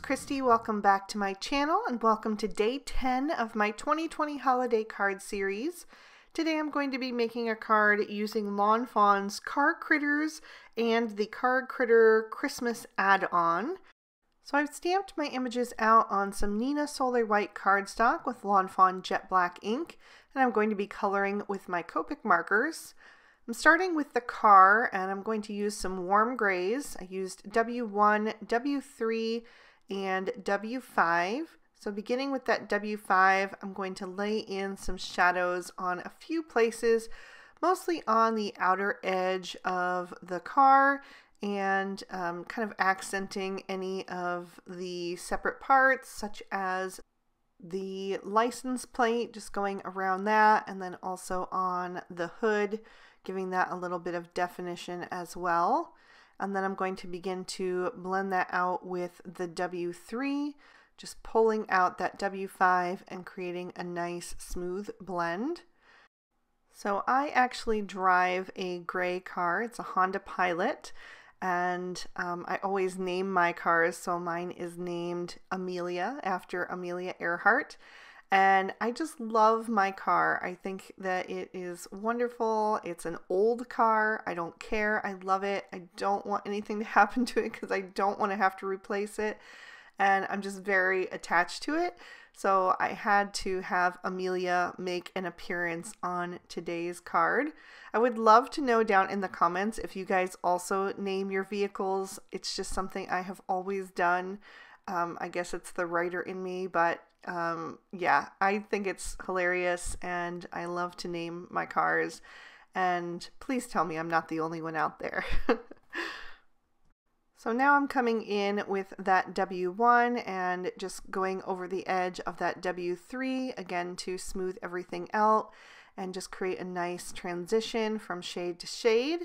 Christy. Welcome back to my channel and welcome to day 10 of my 2020 holiday card series. Today I'm going to be making a card using Lawn Fawn's Card Critters and the Card Critter Christmas add-on. So I've stamped my images out on some Neenah Solar White cardstock with Lawn Fawn Jet Black ink, and I'm going to be coloring with my Copic markers. I'm starting with the car, and I'm going to use some warm grays. I used W1, W3, and W5. So beginning with that W5, I'm going to lay in some shadows on a few places, mostly on the outer edge of the car, and kind of accenting any of the separate parts, such as the license plate, just going around that, and then also on the hood, giving that a little bit of definition as well. And then I'm going to begin to blend that out with the W3, just pulling out that W5 and creating a nice smooth blend. So I actually drive a gray car. It's a Honda Pilot, and I always name my cars, so mine is named Amelia after Amelia Earhart. And I just love my car. I think that it is wonderful. It's an old car. I don't care. I love it. I don't want anything to happen to it because I don't want to have to replace it. And I'm just very attached to it. So I had to have Amelia make an appearance on today's card. I would love to know down in the comments if you guys also name your vehicles. It's just something I have always done. I guess it's the writer in me, but yeah, I think it's hilarious and I love to name my cars, and please tell me I'm not the only one out there. So now I'm coming in with that W1 and just going over the edge of that W3 again to smooth everything out and just create a nice transition from shade to shade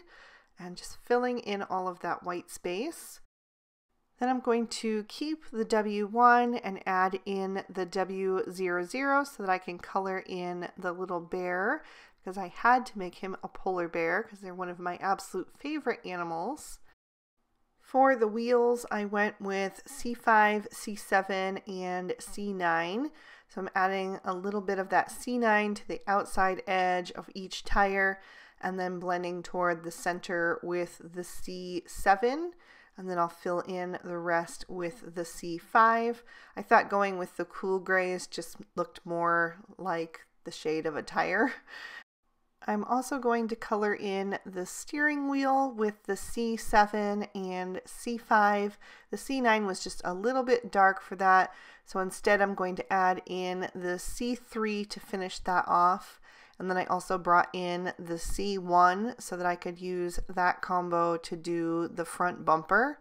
and just filling in all of that white space. Then I'm going to keep the W1 and add in the W00 so that I can color in the little bear, because I had to make him a polar bear because they're one of my absolute favorite animals. For the wheels, I went with C5, C7, and C9. So I'm adding a little bit of that C9 to the outside edge of each tire and then blending toward the center with the C7. And then I'll fill in the rest with the C5. I thought going with the cool grays just looked more like the shade of a tire. I'm also going to color in the steering wheel with the C7 and C5. The C9 was just a little bit dark for that, so instead I'm going to add in the C3 to finish that off. And then I also brought in the C1 so that I could use that combo to do the front bumper.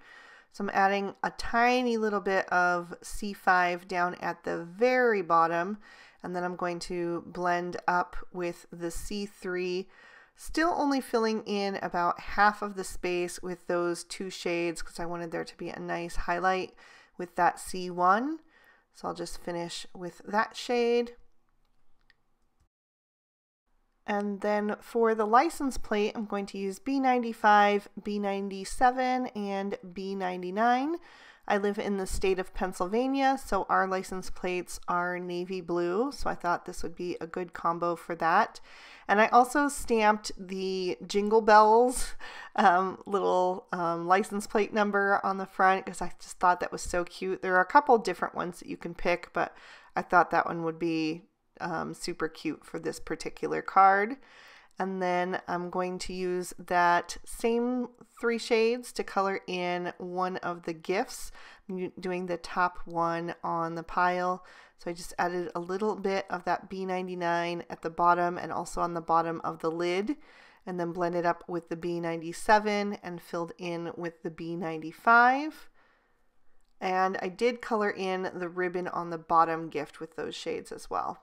So I'm adding a tiny little bit of C5 down at the very bottom, and then I'm going to blend up with the C3, still only filling in about half of the space with those two shades because I wanted there to be a nice highlight with that C1. So I'll just finish with that shade. And then for the license plate, I'm going to use B95, B97, and B99. I live in the state of Pennsylvania, so our license plates are navy blue, so I thought this would be a good combo for that. And I also stamped the Jingle Bells little license plate number on the front because I just thought that was so cute. There are a couple different ones that you can pick, but I thought that one would be super cute for this particular card. And then I'm going to use that same three shades to color in one of the gifts. I'm doing the top one on the pile. So I just added a little bit of that B99 at the bottom and also on the bottom of the lid, and then blended up with the B97 and filled in with the B95. And I did color in the ribbon on the bottom gift with those shades as well.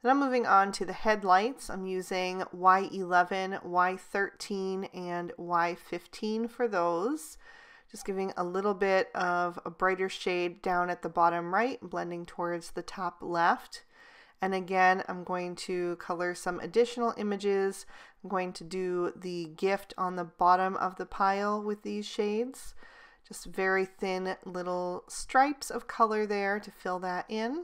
Then I'm moving on to the headlights. I'm using Y11, Y13, and Y15 for those. Just giving a little bit of a brighter shade down at the bottom right, blending towards the top left. And again, I'm going to color some additional images. I'm going to do the gift on the bottom of the pile with these shades. Just very thin little stripes of color there to fill that in.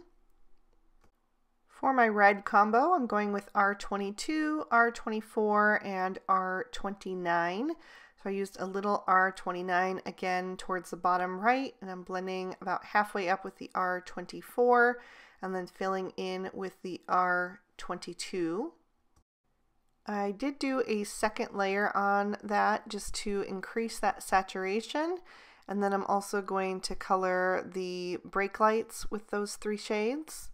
For my red combo, I'm going with R22, R24, and R29. So I used a little R29 again towards the bottom right, and I'm blending about halfway up with the R24, and then filling in with the R22. I did do a second layer on that just to increase that saturation, and then I'm also going to color the brake lights with those 3 shades.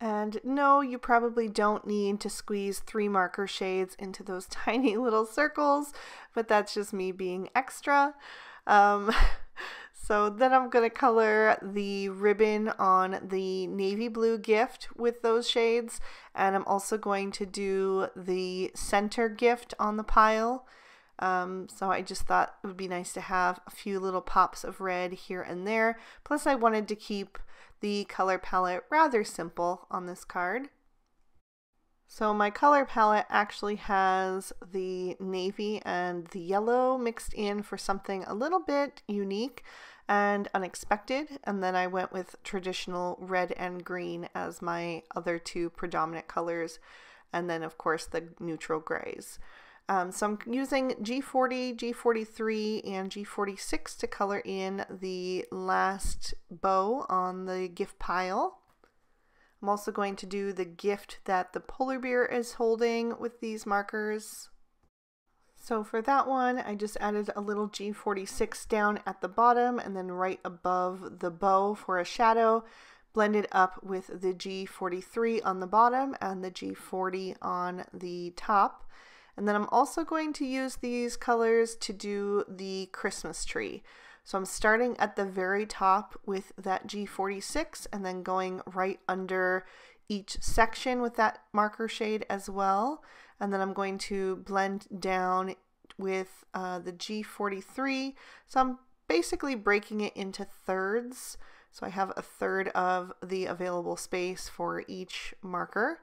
And no, you probably don't need to squeeze 3 marker shades into those tiny little circles, but that's just me being extra. So then I'm going to color the ribbon on the navy blue gift with those shades, and I'm also going to do the center gift on the pile. So I just thought it would be nice to have a few little pops of red here and there. Plus I wanted to keep the color palette rather simple on this card. So my color palette actually has the navy and the yellow mixed in for something a little bit unique and unexpected, and then I went with traditional red and green as my other 2 predominant colors, and then of course the neutral grays. So I'm using G40, G43, and G46 to color in the last bow on the gift pile. I'm also going to do the gift that the polar bear is holding with these markers. So for that one, I just added a little G46 down at the bottom and then right above the bow for a shadow, blended up with the G43 on the bottom and the G40 on the top. And then I'm also going to use these colors to do the Christmas tree. So I'm starting at the very top with that G46 and then going right under each section with that marker shade as well. And then I'm going to blend down with the G43. So I'm basically breaking it into thirds. So I have a third of the available space for each marker.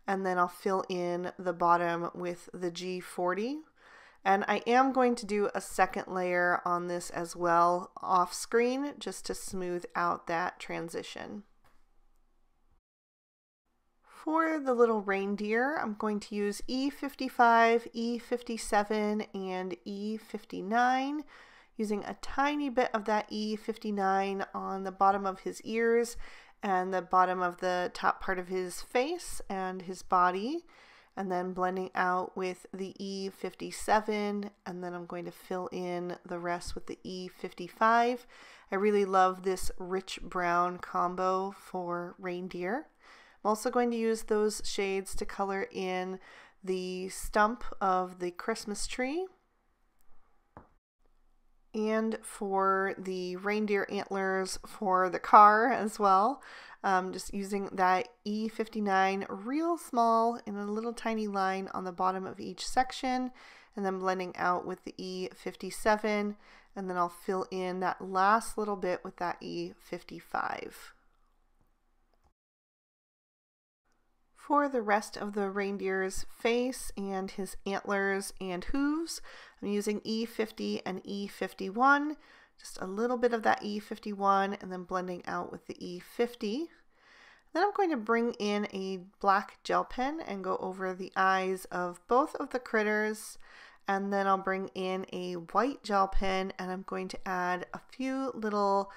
And then I'll fill in the bottom with the G40. And I am going to do a second layer on this as well off screen just to smooth out that transition. For the little reindeer, I'm going to use E55, E57, and E59, using a tiny bit of that E59 on the bottom of his ears and the bottom of the top part of his face and his body, and then blending out with the E57, and then I'm going to fill in the rest with the E55. I really love this rich brown combo for reindeer. I'm also going to use those shades to color in the stump of the Christmas tree, and for the reindeer antlers for the car as well. Just using that E59 real small in a little tiny line on the bottom of each section, and then blending out with the E57, and then I'll fill in that last little bit with that E55. For the rest of the reindeer's face and his antlers and hooves, I'm using E50 and E51, just a little bit of that E51 and then blending out with the E50. Then I'm going to bring in a black gel pen and go over the eyes of both of the critters, and then I'll bring in a white gel pen and I'm going to add a few little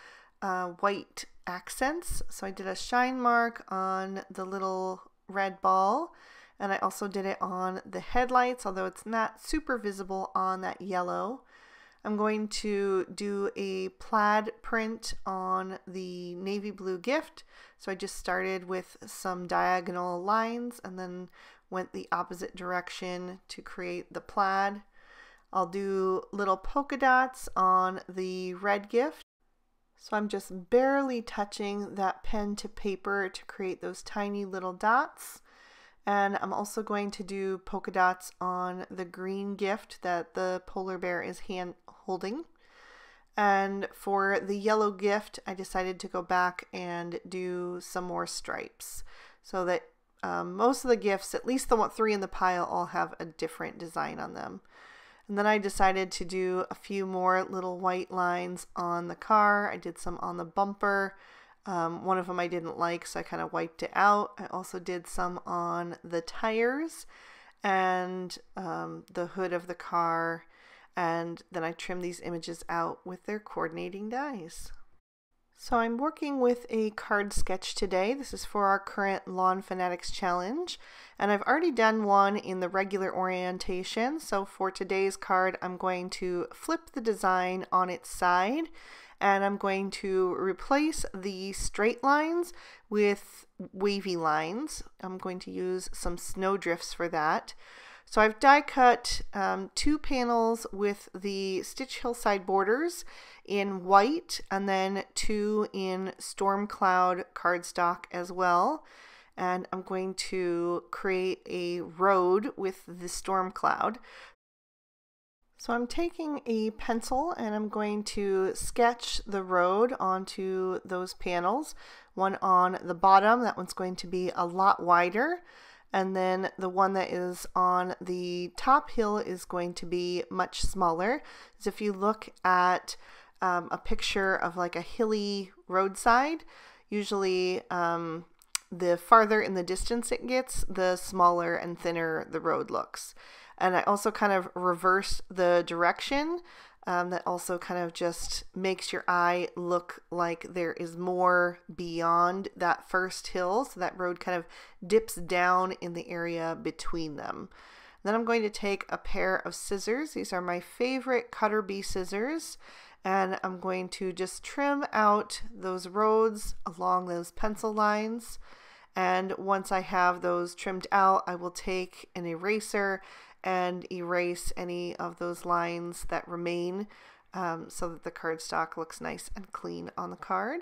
white accents. So I did a shine mark on the little red ball, and I also did it on the headlights, although it's not super visible on that yellow. I'm going to do a plaid print on the navy blue gift, so I just started with some diagonal lines and then went the opposite direction to create the plaid. I'll do little polka dots on the red gift. So I'm just barely touching that pen to paper to create those tiny little dots. And I'm also going to do polka dots on the green gift that the polar bear is hand holding. And for the yellow gift, I decided to go back and do some more stripes so that most of the gifts, at least the 3 in the pile, all have a different design on them. And then I decided to do a few more little white lines on the car. I did some on the bumper. One of them I didn't like, so I kind of wiped it out. I also did some on the tires and the hood of the car. And then I trimmed these images out with their coordinating dies. So I'm working with a card sketch today. This is for our current Lawn Fanatics Challenge. And I've already done one in the regular orientation. So for today's card, I'm going to flip the design on its side. And I'm going to replace the straight lines with wavy lines. I'm going to use some snowdrifts for that. So I've die cut 2 panels with the Stitch Hillside borders in white and then 2 in Storm Cloud cardstock as well. And I'm going to create a road with the Storm Cloud. So I'm taking a pencil and I'm going to sketch the road onto those panels. One on the bottom, that one's going to be a lot wider. And then the one that is on the top hill is going to be much smaller. So if you look at a picture of like a hilly roadside, usually the farther in the distance it gets, the smaller and thinner the road looks. And I also kind of reverse the direction. That also kind of just makes your eye look like there is more beyond that first hill. So that road kind of dips down in the area between them. Then I'm going to take a pair of scissors. These are my favorite Cutter Bee scissors. And I'm going to just trim out those roads along those pencil lines. And once I have those trimmed out, I will take an eraser and erase any of those lines that remain so that the cardstock looks nice and clean on the card.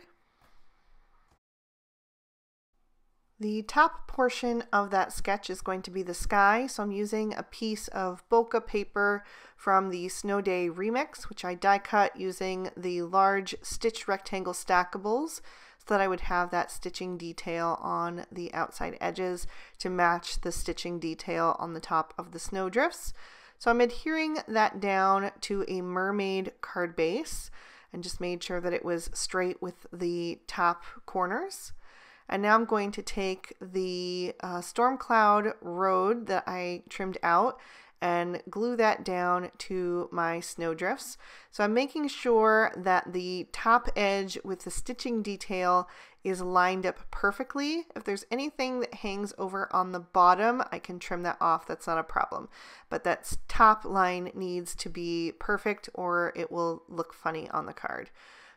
The top portion of that sketch is going to be the sky, so I'm using a piece of bokeh paper from the Snow Day Remix, which I die cut using the large stitch rectangle stackables, so that I would have that stitching detail on the outside edges to match the stitching detail on the top of the snowdrifts. So I'm adhering that down to a mermaid card base and just made sure that it was straight with the top corners. And now I'm going to take the Storm Cloud road that I trimmed out and glue that down to my snowdrifts. So I'm making sure that the top edge with the stitching detail is lined up perfectly. If there's anything that hangs over on the bottom, I can trim that off. That's not a problem. But that top line needs to be perfect or it will look funny on the card.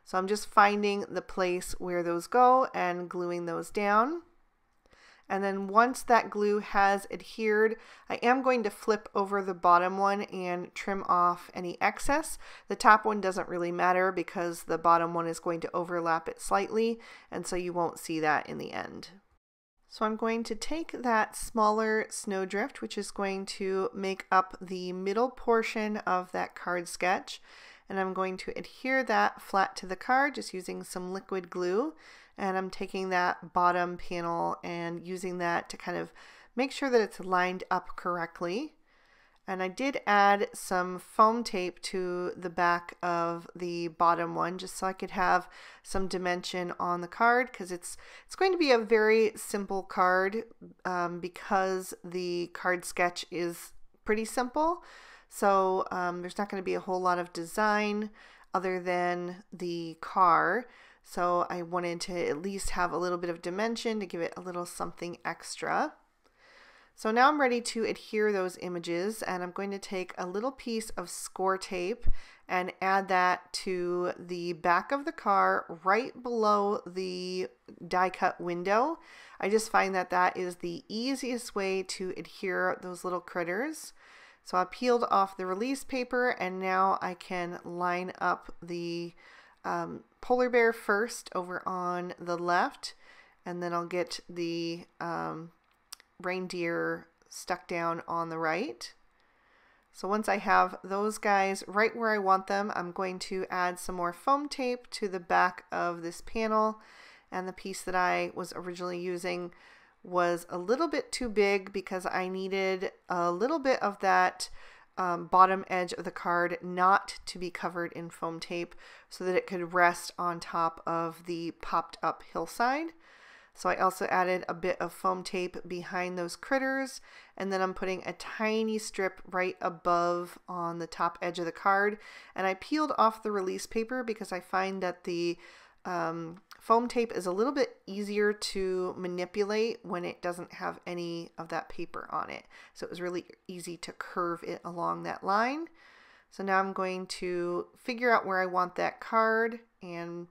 So I'm just finding the place where those go and gluing those down. And then once that glue has adhered, I am going to flip over the bottom one and trim off any excess. The top one doesn't really matter because the bottom one is going to overlap it slightly, and so you won't see that in the end. So I'm going to take that smaller snowdrift, which is going to make up the middle portion of that card sketch, and I'm going to adhere that flat to the card just using some liquid glue. And I'm taking that bottom panel and using that to kind of make sure that it's lined up correctly. And I did add some foam tape to the back of the bottom one just so I could have some dimension on the card, because it's going to be a very simple card because the card sketch is pretty simple. So there's not going to be a whole lot of design other than the car. So I wanted to at least have a little bit of dimension to give it a little something extra. So now I'm ready to adhere those images, and I'm going to take a little piece of score tape and add that to the back of the car right below the die cut window. I just find that that is the easiest way to adhere those little critters. So I peeled off the release paper, and now I can line up the polar bear first over on the left, and then I'll get the reindeer stuck down on the right. So once I have those guys right where I want them, I'm going to add some more foam tape to the back of this panel, and the piece that I was originally using was a little bit too big because I needed a little bit of that bottom edge of the card not to be covered in foam tape so that it could rest on top of the popped up hillside. So I also added a bit of foam tape behind those critters, and then I'm putting a tiny strip right above on the top edge of the card, and I peeled off the release paper because I find that the foam tape is a little bit easier to manipulate when it doesn't have any of that paper on it. So it was really easy to curve it along that line. So now I'm going to figure out where I want that card, and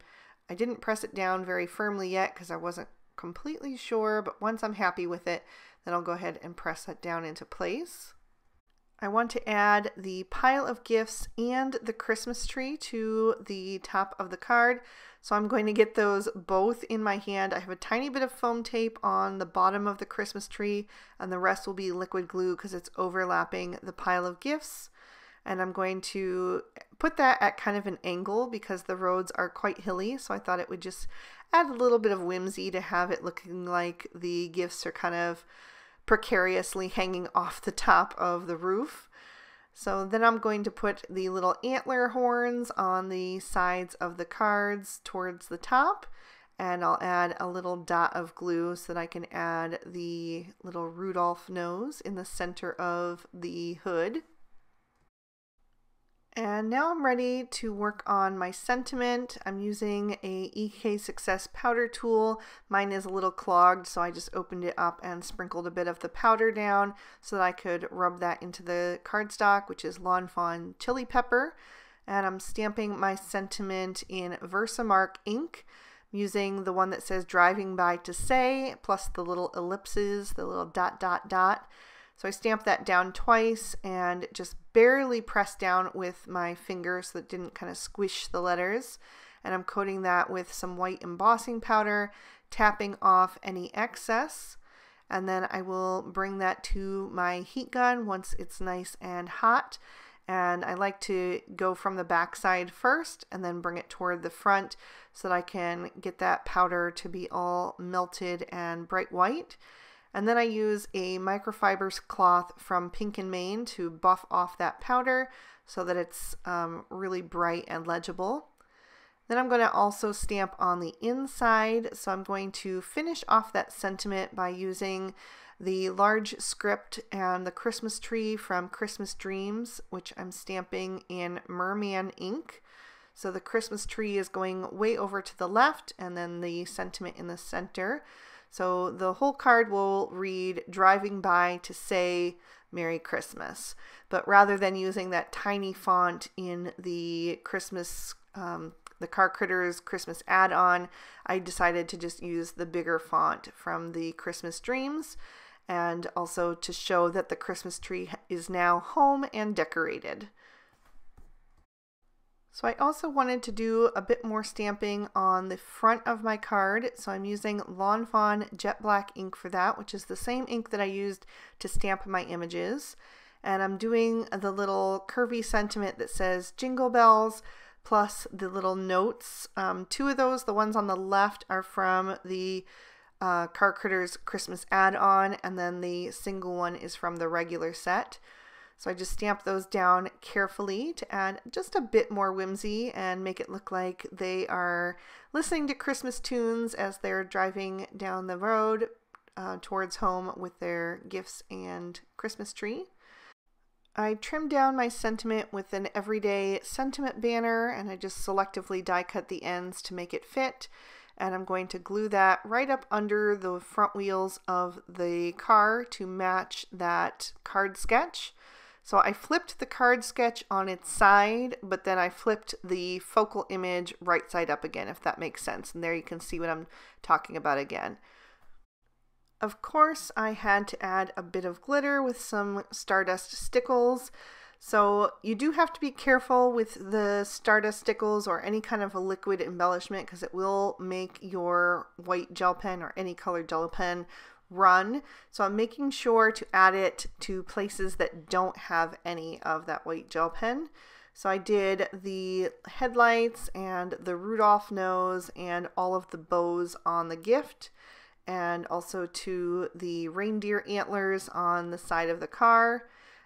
I didn't press it down very firmly yet because I wasn't completely sure, but once I'm happy with it, then I'll go ahead and press that down into place. I want to add the pile of gifts and the Christmas tree to the top of the card. So I'm going to get those both in my hand. I have a tiny bit of foam tape on the bottom of the Christmas tree, and the rest will be liquid glue because it's overlapping the pile of gifts. And I'm going to put that at kind of an angle because the roads are quite hilly, so I thought it would just add a little bit of whimsy to have it looking like the gifts are kind of precariously hanging off the top of the roof. So then I'm going to put the little antler horns on the sides of the cards towards the top, and I'll add a little dot of glue so that I can add the little Rudolph nose in the center of the hood. And now I'm ready to work on my sentiment. I'm using a EK Success powder tool. Mine is a little clogged, so I just opened it up and sprinkled a bit of the powder down so that I could rub that into the cardstock, which is Lawn Fawn chili pepper. And I'm stamping my sentiment in Versamark ink, using the one that says driving by to say, plus the little ellipses, the little dot, dot, dot. So I stamped that down twice and just barely pressed down with my finger so that it didn't kind of squish the letters. And I'm coating that with some white embossing powder, tapping off any excess. And then I will bring that to my heat gun once it's nice and hot. And I like to go from the back side first and then bring it toward the front so that I can get that powder to be all melted and bright white. And then I use a microfiber cloth from Pink and Maine to buff off that powder so that it's really bright and legible. Then I'm going to also stamp on the inside. So I'm going to finish off that sentiment by using the large script and the Christmas tree from Christmas Dreams, which I'm stamping in Merman ink. So the Christmas tree is going way over to the left, and then the sentiment in the center. So the whole card will read driving by to say Merry Christmas. But rather than using that tiny font in the Christmas, the Car Critters Christmas add-on, I decided to just use the bigger font from the Christmas Dreams, and also to show that the Christmas tree is now home and decorated. So I also wanted to do a bit more stamping on the front of my card. So I'm using Lawn Fawn Jet Black ink for that, which is the same ink that I used to stamp my images. And I'm doing the little curvy sentiment that says Jingle Bells, plus the little notes. Two of those, the ones on the left, are from the Car Critters Christmas add-on, and then the single one is from the regular set. So I just stamp those down carefully to add just a bit more whimsy and make it look like they are listening to Christmas tunes as they're driving down the road towards home with their gifts and Christmas tree. I trimmed down my sentiment with an everyday sentiment banner, and I just selectively die cut the ends to make it fit. And I'm going to glue that right up under the front wheels of the car to match that card sketch. So I flipped the card sketch on its side, but then I flipped the focal image right side up again, if that makes sense. And there you can see what I'm talking about again. Of course, I had to add a bit of glitter with some Stardust stickles. So you do have to be careful with the Stardust stickles or any kind of a liquid embellishment, because it will make your white gel pen or any colored gel pen run. So I'm making sure to add it to places that don't have any of that white gel pen. So I did the headlights and the Rudolph nose and all of the bows on the gift, and also to the reindeer antlers on the side of the car.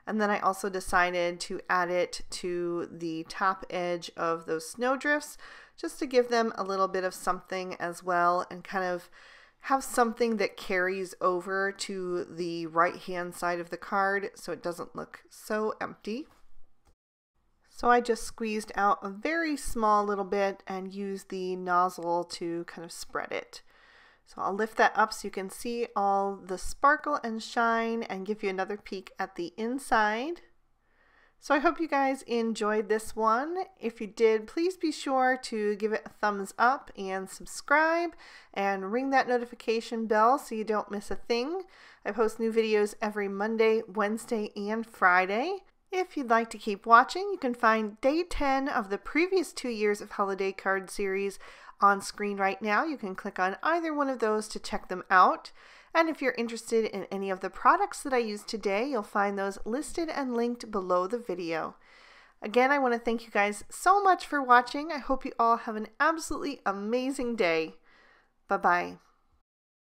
And then I also decided to add it to the top edge of those snowdrifts just to give them a little bit of something as well and kind of have something that carries over to the right hand side of the card so it doesn't look so empty. So I just squeezed out a very small little bit and used the nozzle to kind of spread it. So I'll lift that up so you can see all the sparkle and shine and give you another peek at the inside. So I hope you guys enjoyed this one. If you did, please be sure to give it a thumbs up and subscribe and ring that notification bell so you don't miss a thing. I post new videos every Monday, Wednesday, and Friday. If you'd like to keep watching, you can find day 10 of the previous 2 years of holiday card series on screen right now. You can click on either one of those to check them out. And if you're interested in any of the products that I used today, you'll find those listed and linked below the video. Again, I want to thank you guys so much for watching. I hope you all have an absolutely amazing day. Bye-bye.